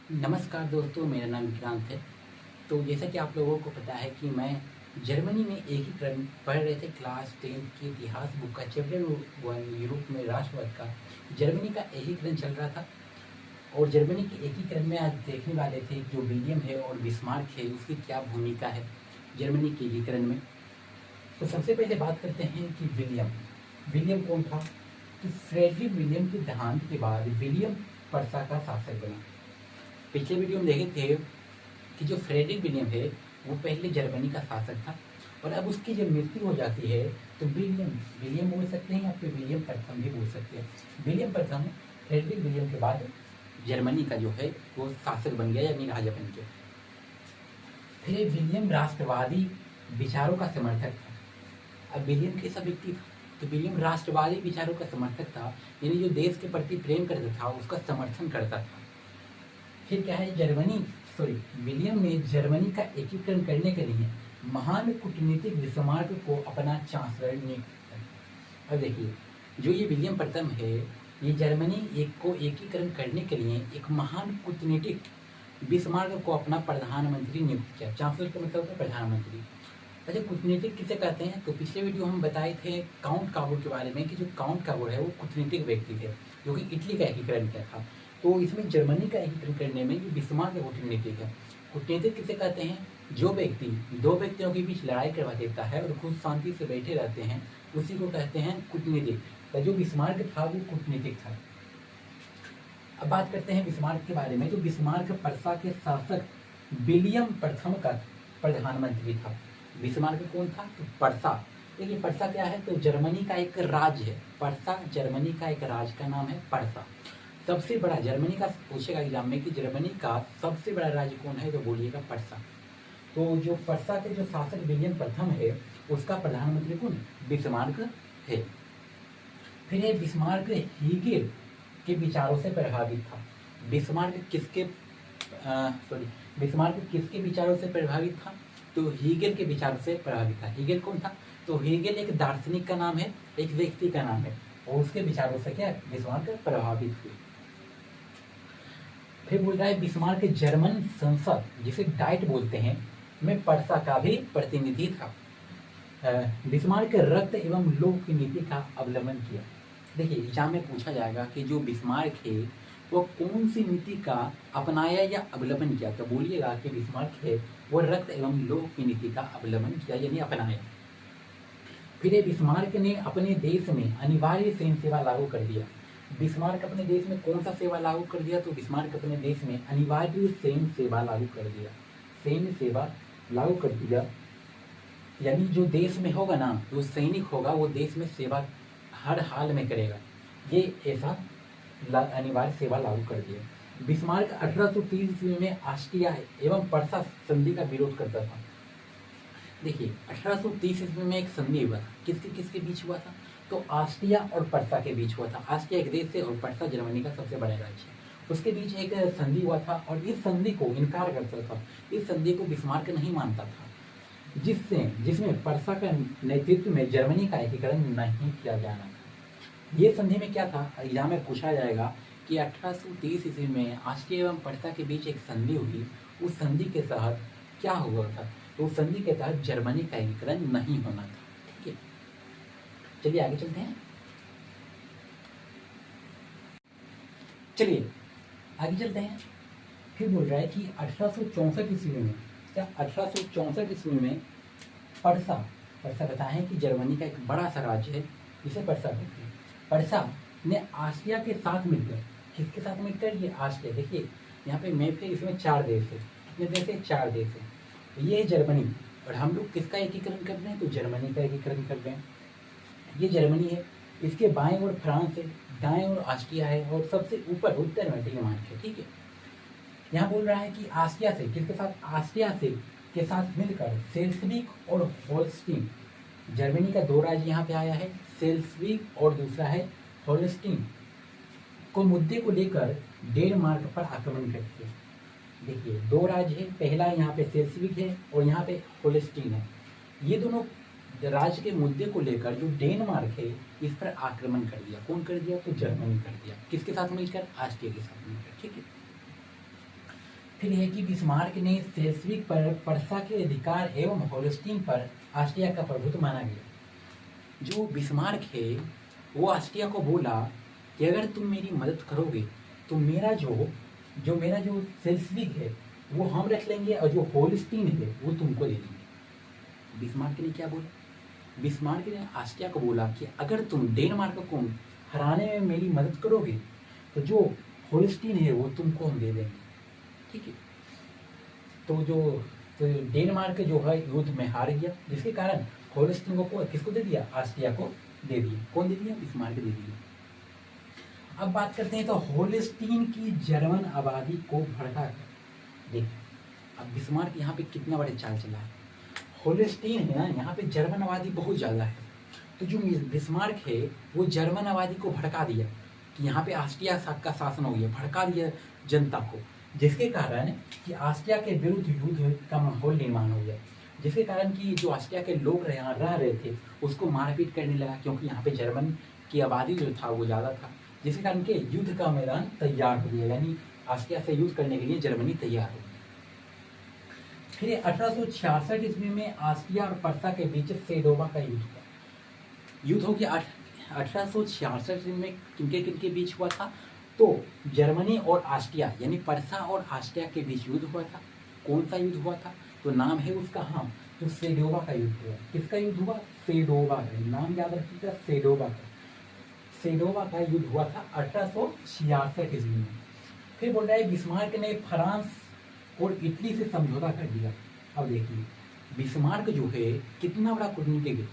नमस्कार दोस्तों, मेरा नाम विक्रांत है। तो जैसा कि आप लोगों को पता है कि मैं जर्मनी में एकीकरण पढ़ रहे थे क्लास 10 की इतिहास बुक का चैप्टर 1 यूरोप में राष्ट्रवाद का जर्मनी का एकीकरण चल रहा था। और जर्मनी के एकीकरण में आज देखने वाले थे जो विलियम है और बिस्मार्क है उसकी क्या भूमिका है जर्मनी के एकीकरण में। तो सबसे पहले बात करते हैं कि विलियम विलियम कौन था। तो फ्रेडरिक विलियम के देहांत के बाद विलियम पर्सा का शासक बना। पिछले वीडियो में देखे थे कि जो फ्रेडरिक विलियम है वो पहले जर्मनी का शासक था और अब उसकी जब मृत्यु हो जाती है तो विलियम विलियम बोल सकते हैं या फिर विलियम प्रथम भी बोल सकते हैं। विलियम प्रथम फ्रेडरिक विलियम के बाद जर्मनी का जो है वो शासक बन गया यानी राजा बन गया। फिर विलियम राष्ट्रवादी विचारों का समर्थक था। अब विलियम कैसा व्यक्ति था? तो विलियम राष्ट्रवादी विचारों का समर्थक था, यानी जो देश के प्रति प्रेम करता था उसका समर्थन करता था। फिर क्या है, विलियम ने जर्मनी का एकीकरण करने के लिए महान कूटनीतिक बिस्मार्क को अपना चांसलर नियुक्त किया। अब देखिए, जो ये विलियम प्रथम है ये जर्मनी को एकीकरण करने के लिए एक महान कूटनीतिक बिस्मार्क को अपना प्रधानमंत्री नियुक्त किया। चांसलर का मतलब है प्रधानमंत्री। अच्छा, कूटनीतिक किसे कहते हैं? तो पिछले वीडियो हम बताए थे काउंट काबुल के बारे में कि जो काउंट काबुल है वो कूटनीतिक व्यक्ति थे जो कि इटली का एकीकरण किया था। तो इसमें जर्मनी का एकीकरण करने में ये बिस्मार्क कूटनीतिक है। कूटनीतिक किसे कहते हैं? जो व्यक्ति दो व्यक्तियों के बीच लड़ाई करवा देता है और खुद शांति से बैठे रहते हैं उसी को कहते हैं कूटनीतिक। तो जो बिस्मार्क था वो कूटनीतिक था। अब बात करते हैं बिस्मार्क के बारे में। तो बिस्मार्क पर्सा के शासक विलियम प्रथम का प्रधानमंत्री था। बिस्मार्क कौन था? तो पर्सा। देखिए, पर्सा क्या है? तो जर्मनी का एक राज्य है। पर्सा जर्मनी का एक राज्य का नाम है पर्सा। सबसे बड़ा जर्मनी का पूछेगा एग्जाम में कि जर्मनी का सबसे बड़ा राज्य कौन है, तो बोलिएगा पर्सा। तो जो पर्सा के जो शासक विलियम प्रथम है उसका प्रधानमंत्री कौन? बिस्मार्क है। फिर ये बिस्मार्क हीगेल के विचारों से प्रभावित था। बिस्मार्क किसके विचारों से प्रभावित था? तो हीगेल के विचारों से प्रभावित था। हीगेल कौन था? तो हीगेल एक दार्शनिक का नाम है, एक व्यक्ति का नाम है और उसके विचारों से क्या बिस्मार्क प्रभावित हुए। फिर बोल रहा है बिस्मार्क जर्मन संसद जिसे डाइट बोलते हैं में पर्सा का भी प्रतिनिधि था। बिस्मार्क रक्त एवं लोह की नीति का अवलंबन किया। देखिए, एग्जाम में पूछा जाएगा कि जो बिस्मार्क है वो कौन सी नीति का अपनाया या अवलंबन किया, तो बोलिएगा कि बिस्मार्क है वो रक्त एवं लोह की नीति का अवलंबन किया यानी अपनाया। फिर बिस्मार्क ने अपने देश में अनिवार्य सैन्य सेवा लागू कर दिया। बिस्मार्क अपने देश में कौन सा सेवा लागू कर दिया? तो बिस्मार्क अपने देश में अनिवार्य सैन्य सेवा लागू कर दिया। सैन्य सेवा लागू कर दिया यानी जो देश में होगा ना, जो सैनिक होगा वो देश में सेवा हर हाल में करेगा, ये ऐसा अनिवार्य सेवा लागू कर दिया। बिस्मार्क 1830 ईस्वी में ऑस्ट्रिया एवं पर्सा संधि का विरोध करता था। देखिए, 1830 ईस्वी में एक संधि हुआ था। किसके किसके बीच हुआ था? तो ऑस्ट्रिया और पर्सा के बीच हुआ था। ऑस्ट्रिया एक देश है और पर्सा जर्मनी का सबसे बड़ा राज्य है। उसके बीच एक संधि हुआ था और इस संधि को इनकार करता था। इस संधि को बिस्मार्क नहीं मानता था, जिसमें पर्सा का नेतृत्व में जर्मनी का एकीकरण नहीं किया जाना था। ये संधि में क्या था? एग्जाम में पूछा जाएगा कि 1830 ईस्वी में ऑस्ट्रिया एवं पर्सा के बीच एक संधि हुई। उस संधि के तहत क्या हुआ था? तो उस संधि के तहत जर्मनी का एकीकरण नहीं होना था। ठीक है, चलिए आगे चलते हैं। फिर बोल रहा है कि 1864 ईस्वी में पर्सा बताएं कि जर्मनी का एक बड़ा सा राज्य है जिसे पर्सा कहते हैं। पर्सा ने ऑस्ट्रिया के साथ मिलकर, किसके साथ मिलकर? ये ऑस्ट्रिया। देखिए यहाँ पे मैप है, इसमें 4 देश है। कितने देश है? 4 देश है। ये है जर्मनी और हम लोग किसका एकीकरण कर रहे हैं? तो जर्मनी का एकीकरण कर रहे हैं। ये जर्मनी है, इसके बाएं ओर फ्रांस है, दाएं ओर ऑस्ट्रिया है और सबसे ऊपर उत्तर में डेनमार्क है। ठीक है, यहाँ बोल रहा है कि ऑस्ट्रिया से किसके साथ? ऑस्ट्रिया से के साथ मिलकर सेल्सविक और होल्स्टीन, जर्मनी का 2 राज्य यहाँ पे आया है, सेल्सविक और दूसरा है होल्स्टीन, को मुद्दे को लेकर डेनमार्क पर आक्रमण करती है। देखिए 2 राज्य है, पहला यहाँ पे सेल्सविक है और यहाँ पे होल्स्टीन है। ये दोनों राज्य के मुद्दे को लेकर जो डेनमार्क है इस पर आक्रमण कर दिया। कौन कर दिया? तो जर्मनी कर दिया। किसके साथ मिलकर? ऑस्ट्रिया के साथ मिलकर। ठीक है, फिर है कि बिस्मार्क ने सेल्सविक पर पर्सा के अधिकार एवं होल्स्टीन पर ऑस्ट्रिया का प्रभुत्व माना गया। जो बिस्मार्क है वो ऑस्ट्रिया को बोला कि अगर तुम मेरी मदद करोगे तो मेरा जो सेल्सविक है वो हम रख लेंगे और जो होल्स्टीन है वो तुमको दे देंगे। बिस्मार्क ने क्या बोला? बिस्मार्क ने ऑस्ट्रिया को बोला कि अगर तुम डेनमार्क को हराने में मेरी मदद करोगे तो जो होल्स्टीन है वो तुमको हम दे देंगे, ठीक है। तो डेनमार्क जो है युद्ध में हार गया, जिसके कारण होल्स्टीन को किसको दे दिया? ऑस्ट्रिया को दे दिया। कौन दे दिया? बिस्मार्क दे दिया। अब बात करते हैं तो होल्स्टीन की जर्मन आबादी को भड़का कर देख, अब बिस्मार्क यहाँ पे कितना बड़े चाल चला है। होल्स्टीन है ना, यहाँ पे जर्मन आबादी बहुत ज़्यादा है, तो जो बिस्मार्क है वो जर्मन आबादी को भड़का दिया कि यहाँ पे ऑस्ट्रिया का शासन हो गया, भड़का दिया जनता को, जिसके कारण कि ऑस्ट्रिया के विरुद्ध युद्ध का माहौल निर्माण हो गया, जिसके कारण कि जो ऑस्ट्रिया के लोग यहाँ रह रहे थे उसको मारपीट करने लगा, क्योंकि यहाँ पे जर्मन की आबादी जो था वो ज़्यादा था, जिसके कारण के युद्ध का मैदान तैयार हो गया, यानी ऑस्ट्रिया से युद्ध करने के लिए जर्मनी तैयार हो गया। फिर 1866 ईस्वी में ऑस्ट्रिया और पर्सा के बीच सेडोवा का युद्ध हो गया। 1866 में किनके किनके बीच हुआ था? तो जर्मनी और ऑस्ट्रिया यानी पर्सा और ऑस्ट्रिया के बीच युद्ध हुआ था। कौन सा युद्ध हुआ था? तो नाम है उसका, हाँ, तो सेडोवा का युद्ध हुआ। किसका युद्ध हुआ? सेडोवा का। नाम याद रखिएगा, सेडोवा का। सेडोवा का युद्ध हुआ था 1866 ईस्वी में। फिर बोल रहा है बिस्मार्क ने फ्रांस और इटली से समझौता कर दिया। अब देखिए बिस्मार्क जो है कितना बड़ा कूटनीतिज्ञ,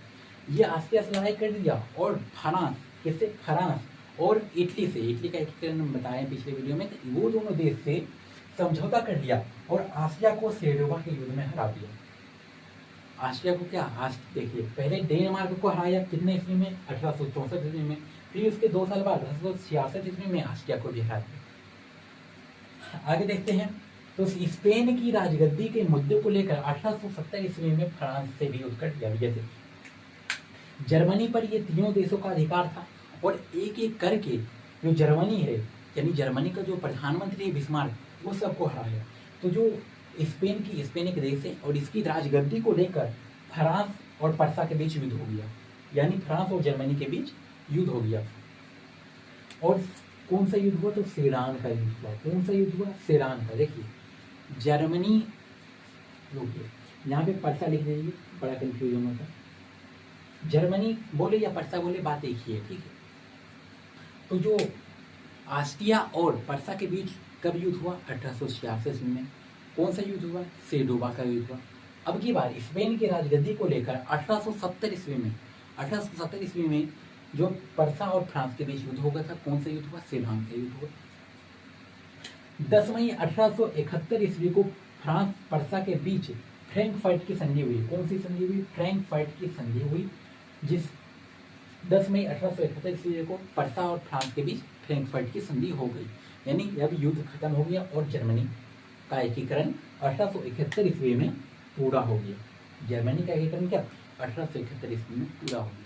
ये ऑस्ट्रिया से लड़ाई कर दिया और फ्रांस, किससे? फ्रांस और इटली से, इटली का एकीकरण बताया पिछले वीडियो में, तो वो दोनों देश से समझौता कर लिया और ऑस्ट्रिया को सेडोवा के युद्ध में हरा दिया। ऑस्ट्रिया को क्या, देखिए पहले डेनमार्क को हराया कितने ईस्वी में? 1864 ईस्वी में। फिर उसके 2 साल बाद 1866 ईस्वी में ऑस्ट्रिया को भी हरा दिया। आगे देखते हैं तो स्पेन की राजगद्दी के मुद्दे को लेकर 1870 ईस्वी में फ्रांस से भी युद्ध कर दिया। जैसे जर्मनी पर ये तीनों देशों का अधिकार था और एक एक करके जो जर्मनी है, यानी जर्मनी का जो प्रधानमंत्री है बिस्मार्क, वो सबको हराया। तो जो स्पेन एक देश है और इसकी राजगद्दी को लेकर फ्रांस और पर्सा के बीच युद्ध हो गया, यानी फ्रांस और जर्मनी के बीच युद्ध हो गया। और कौन सा युद्ध हुआ? तो सेरान का युद्ध हुआ। कौन सा युद्ध हुआ? सेरान का। देखिए जर्मनी, रुकिए यहाँ पे पर्सा लिख दीजिए, बड़ा कंफ्यूजन होता है। जर्मनी बोले या पर्सा बोले, बात एक ही है, ठीक है। तो जो ऑस्ट्रिया और पर्सा के बीच कब युद्ध हुआ? 1866 में। कौन सा युद्ध हुआ? सेडोवा का युद्ध हुआ। अब की बार स्पेन की राजगद्दी को लेकर 1870 ईस्वी में जो पर्सा और फ्रांस के बीच युद्ध हो गया था, कौन सा युद्ध हुआ? सेरान का युद्ध हुआ। 10 मई 1871 ईस्वी को फ्रांस पर्सा के बीच फ्रैंकफर्ट की संधि हुई। कौन सी संधि हुई? फ्रैंकफर्ट की संधि हुई, जिस 10 मई 1871 ईस्वी को पर्सा और फ्रांस के बीच फ्रैंकफर्ट की संधि हो गई, यानी अब युद्ध खत्म हो गया और जर्मनी का एकीकरण 1871 ईस्वी में पूरा हो गया। जर्मनी का एकीकरण क्या 1871 ईस्वी में पूरा हो गया।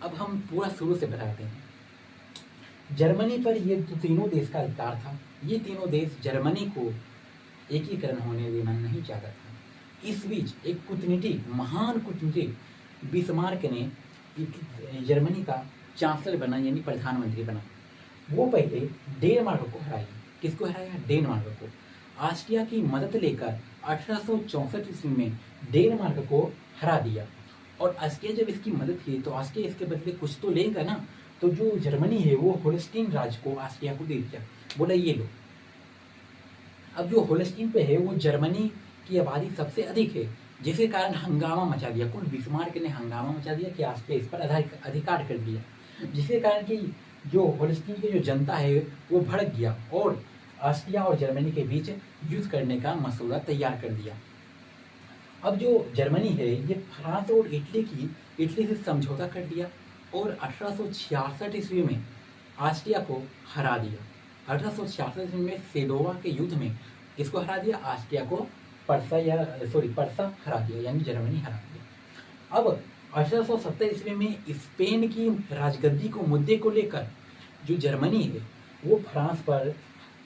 अब हम पूरा शुरू से बताते हैं। जर्मनी पर ये तीनों देश का अधिकार था। ये तीनों देश जर्मनी को एकीकरण होने देना नहीं चाहता था। इस बीच एक कूटनीतिक, महान कूटनीतिक बिस्मार्क ने जर्मनी का चांसलर बना, यानी प्रधानमंत्री बना। वो पहले डेनमार्क को हराया। किसको हराया? डेनमार्क को। ऑस्ट्रिया की मदद लेकर 1864 ईस्वी में डेनमार्क को हरा दिया। और ऑस्ट्रिया जब इसकी मदद की तो ऑस्ट्रिया इसके बदले कुछ तो लेगा ना, तो जो जर्मनी है वो होल्स्टीन राज्य को ऑस्ट्रिया को दे दिया, बोला ये लो। अब जो होल्स्टीन पे है वो जर्मनी की आबादी सबसे अधिक है, जिसके कारण हंगामा मचा दिया। कौन? बिस्मार्क ने हंगामा मचा दिया कि ऑस्ट्रिया इस पर अधिकार कर दिया, जिसके कारण कि जो होल्स्टीन की जो जनता है वो भड़क गया और ऑस्ट्रिया और जर्मनी के बीच युद्ध करने का मसौदा तैयार कर दिया। अब जो जर्मनी है ये फ्रांस और इटली से समझौता कर दिया और 1866 ईस्वी में ऑस्ट्रिया को हरा दिया। 1866 ईस्वी में सेडोवा के युद्ध में किसको हरा दिया? ऑस्ट्रिया को पर्सा हरा दिया, यानी जर्मनी हरा दिया। अब 1870 ईस्वी में स्पेन की राजगद्दी को मुद्दे को लेकर जो जर्मनी है वो फ्रांस पर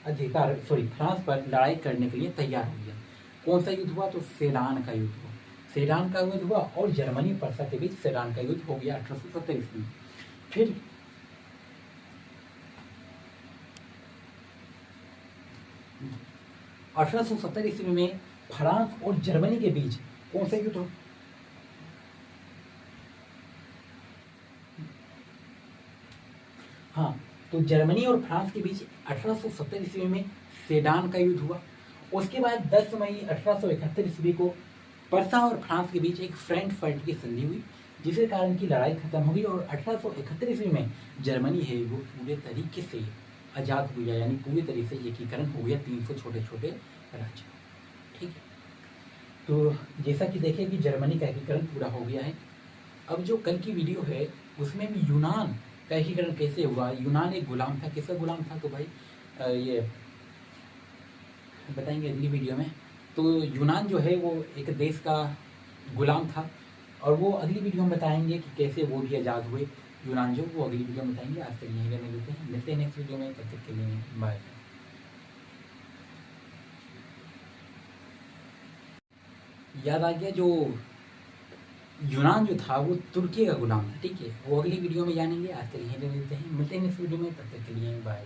फ्रांस पर लड़ाई करने के लिए तैयार हो गया। कौन सा युद्ध हुआ? तो सेडान का युद्ध हुआ। सेडान का युद्ध हुआ और जर्मनी पर्सा के बीच सेडान का युद्ध हो गया 1870 ईस्वी में। फिर 1870 ईस्वी में फ्रांस और जर्मनी के बीच कौन सा युद्ध? हाँ, तो जर्मनी और फ्रांस के बीच 1870 ईस्वी में सेडान का युद्ध हुआ। उसके बाद 10 मई 1871 ईस्वी को पर्सा और फ्रांस के बीच एक फ्रैंकफर्ट की संधि हुई, जिसके कारण की लड़ाई खत्म हो गई और 1871 ईस्वी में जर्मनी है वो पूरे तरीके से आज़ाद हो गया, यानी पूरी तरीके से एकीकरण हो गया 300 छोटे छोटे राज्य। ठीक है, तो जैसा कि देखें कि जर्मनी का एकीकरण पूरा हो गया है। अब जो कल की वीडियो है उसमें भी यूनान का एकीकरण कैसे हुआ, यूनान एक गुलाम था, किसका गुलाम था? तो भाई ये बताएंगे अगली वीडियो में। तो यूनान जो है वो एक देश का गुलाम था और वो अगली वीडियो में बताएंगे कि कैसे वो भी आज़ाद हुए यूनान, जो वो अगली वीडियो में बताएंगे। आज तक यहीं रहने देते हैं, मिलते हैं नेक्स्ट वीडियो में, तब तक के लिए बाय। याद आ गया, जो यूनान जो था वो तुर्की का गुलाम था। ठीक है, वो अगली वीडियो में जानेंगे। आज तक यहीं रहने देते हैं, मिलते हैं नेक्स्ट वीडियो में, तब तक के लिए बाय।